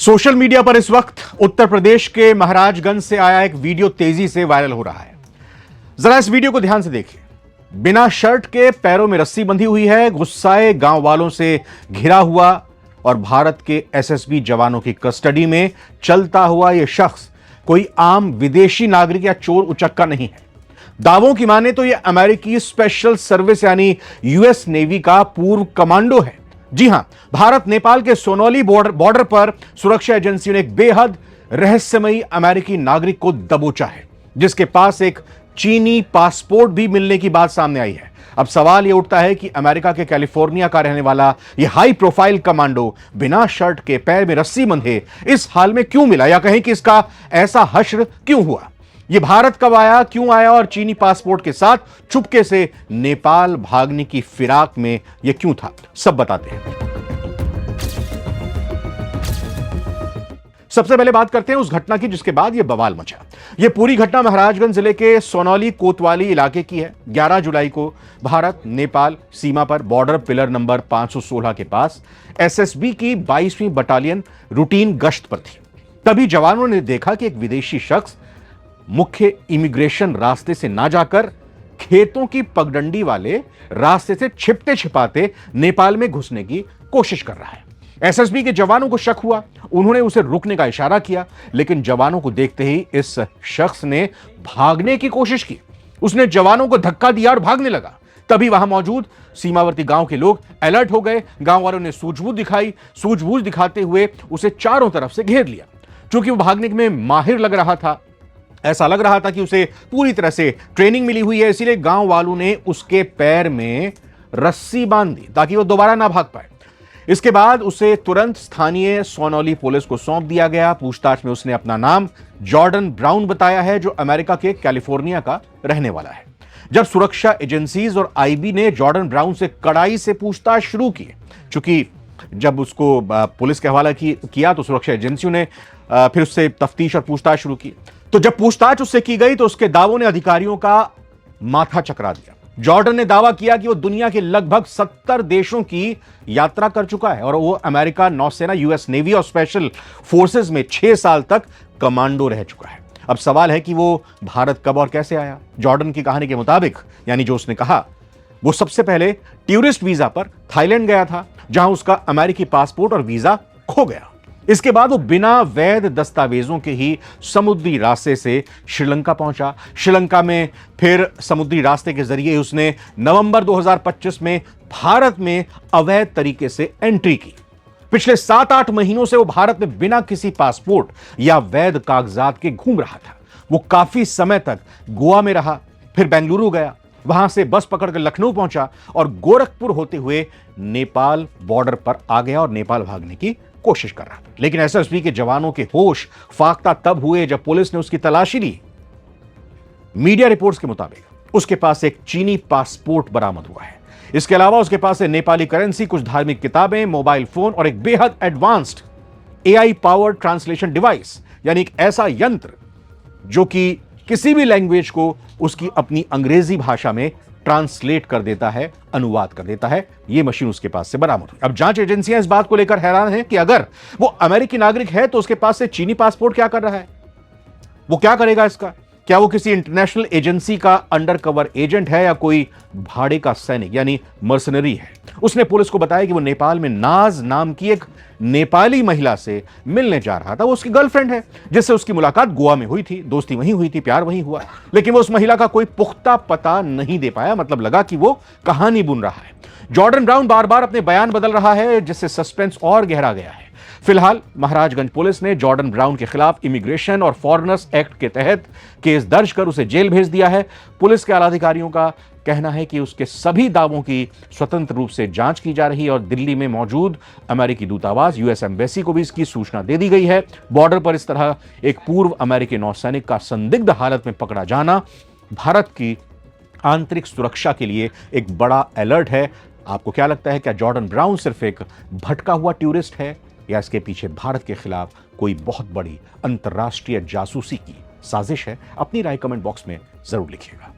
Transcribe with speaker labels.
Speaker 1: Social media पर इस वक्त उत्तर प्रदेश के महाराजगंज से आया एक वीडियो तेजी से वायरल हो रहा है। जरा इस वीडियो को ध्यान से देखिए। बिना शर्ट के पैरों में रस्सी बंधी हुई है, गुस्साए गांव वालों से घिरा हुआ और भारत के एसएसबी जवानों की कस्टडी में चलता हुआ यह शख्स कोई आम विदेशी नागरिक या चोर उचक्का नहीं है। दावों की माने तो यह अमेरिकी स्पेशल सर्विस यानी यूएस नेवी का पूर्व कमांडो है। जी हां, भारत नेपाल के सोनौली बॉर्डर पर सुरक्षा एजेंसियों ने एक बेहद रहस्यमयी अमेरिकी नागरिक को दबोचा है, जिसके पास एक चीनी पासपोर्ट भी मिलने की बात सामने आई है। अब सवाल यह उठता है कि अमेरिका के कैलिफोर्निया का रहने वाला यह हाई प्रोफाइल कमांडो बिना शर्ट के पैर में रस्सी बंधे इस हाल में क्यों मिला, या कहें कि इसका ऐसा हश्र क्यों हुआ। यह भारत कब आया, क्यों आया और चीनी पासपोर्ट के साथ चुपके से नेपाल भागने की फिराक में यह क्यों था, सब बताते हैं। सबसे पहले बात करते हैं उस घटना की जिसके बाद यह बवाल मचा। यह पूरी घटना महाराजगंज जिले के सोनौली कोतवाली इलाके की है। 11 जुलाई को भारत नेपाल सीमा पर बॉर्डर पिलर नंबर 516 के पास एसएसबी की 22वीं बटालियन रूटीन गश्त पर थी। तभी जवानों ने देखा कि एक विदेशी शख्स मुख्य इमिग्रेशन रास्ते से ना जाकर खेतों की पगडंडी वाले रास्ते से छिपते छिपाते नेपाल में घुसने की कोशिश कर रहा है। एसएसबी के जवानों को शक हुआ, उन्होंने उसे रुकने का इशारा किया, लेकिन जवानों को देखते ही इस शख्स ने भागने की कोशिश की। उसने जवानों को धक्का दिया और भागने लगा। तभी वहां मौजूद सीमावर्ती गांव के लोग अलर्ट हो गए। गांव वालों ने सूझबूझ दिखाते हुए उसे चारों तरफ से घेर लिया। क्योंकि वो भागने में माहिर लग रहा था, ऐसा लग रहा था कि उसे पूरी तरह से ट्रेनिंग मिली हुई है, इसीलिए गांव वालों ने उसके पैर में रस्सी बांध दी ताकि वो दोबारा ना भाग पाए। इसके बाद उसे तुरंत स्थानीय सोनौली पुलिस को सौंप दिया गया। पूछताछ में उसने अपना नाम जॉर्डन ब्राउन बताया है, जो अमेरिका के कैलिफोर्निया का रहने वाला है। जब सुरक्षा एजेंसीज और आईबी ने जॉर्डन ब्राउन से कड़ाई से पूछताछ शुरू की, क्योंकि जब उसको पुलिस के हवाला किया तो सुरक्षा एजेंसियों ने फिर उससे तफ्तीश और पूछताछ शुरू की। तो जब पूछताछ उससे की गई तो उसके दावों ने अधिकारियों का माथा चकरा दिया। जॉर्डन ने दावा किया कि वो दुनिया के लगभग 70 देशों की यात्रा कर चुका है और वो अमेरिका नौसेना, यूएस नेवी और स्पेशल फोर्सेस में 6 साल तक कमांडो रह चुका है। अब सवाल है कि वो भारत कब और कैसे आया। जॉर्डन की कहानी के मुताबिक, यानी जो उसने कहा, वो सबसे पहले टूरिस्ट वीजा पर थाईलैंड गया था, जहां उसका अमेरिकी पासपोर्ट और वीजा खो गया। इसके बाद वो बिना वैध दस्तावेजों के ही समुद्री रास्ते से श्रीलंका पहुंचा। श्रीलंका में फिर समुद्री रास्ते के जरिए उसने नवंबर 2025 में भारत में अवैध तरीके से एंट्री की। पिछले 7-8 महीनों से वो भारत में बिना किसी पासपोर्ट या वैध कागजात के घूम रहा था। वो काफी समय तक गोवा में रहा, फिर बेंगलुरु गया, वहां से बस पकड़कर लखनऊ पहुंचा और गोरखपुर होते हुए नेपाल बॉर्डर पर आ गया और नेपाल भागने की कोशिश कर रहा था। लेकिन एसएसबी के जवानों के होश फाख्ता तब हुए जब पुलिस ने उसकी तलाशी ली। मीडिया रिपोर्ट्स के मुताबिक उसके पास एक चीनी पासपोर्ट बरामद हुआ है। इसके अलावा उसके पास है नेपाली करेंसी, कुछ धार्मिक किताबें, मोबाइल फोन और एक बेहद advanced AI powered translation device, यानी एक ऐसा यंत्र जो कि किसी भी लैंग्वेज को उसकी अपनी अंग्रेजी भाषा में ट्रांसलेट कर देता है, अनुवाद कर देता है। यह मशीन उसके पास से बरामद हुई। अब जांच एजेंसियां इस बात को लेकर हैरान हैं कि अगर वो अमेरिकी नागरिक है तो उसके पास से चीनी पासपोर्ट क्या कर रहा है, वो क्या करेगा इसका? क्या वो किसी इंटरनेशनल एजेंसी का अंडरकवर एजेंट है या कोई भाड़े का सैनिक यानी मर्सनरी है? उसने पुलिस को बताया कि वो नेपाल में नाज नाम की एक नेपाली महिला से मिलने जा रहा था। वो उसकी गर्लफ्रेंड है, जिससे उसकी मुलाकात गोवा में हुई थी, दोस्ती वहीं हुई थी, प्यार वहीं हुआ। लेकिन वो उस महिला का कोई पुख्ता पता नहीं दे पाया। मतलब लगा कि वो कहानी बुन रहा है। जॉर्डन ब्राउन बार बार अपने बयान बदल रहा है, जिससे सस्पेंस और गहरा गया है। फिलहाल महाराजगंज पुलिस ने जॉर्डन ब्राउन के खिलाफ इमिग्रेशन और फॉरेनर्स एक्ट के तहत केस दर्ज कर उसे जेल भेज दिया है। पुलिस के आला अधिकारियों का कहना है कि उसके सभी दावों की स्वतंत्र रूप से जांच की जा रही है और दिल्ली में मौजूद अमेरिकी दूतावास, यूएस एम्बेसी को भी इसकी सूचना दे दी गई है। बॉर्डर पर इस तरह एक पूर्व अमेरिकी नौसैनिक का संदिग्ध हालत में पकड़ा जाना भारत की आंतरिक सुरक्षा के लिए एक बड़ा अलर्ट है। आपको क्या लगता है, क्या जॉर्डन ब्राउन सिर्फ एक भटका हुआ टूरिस्ट है या इसके पीछे भारत के खिलाफ कोई बहुत बड़ी अंतर्राष्ट्रीय जासूसी की साजिश है? अपनी राय कमेंट बॉक्स में जरूर लिखिएगा।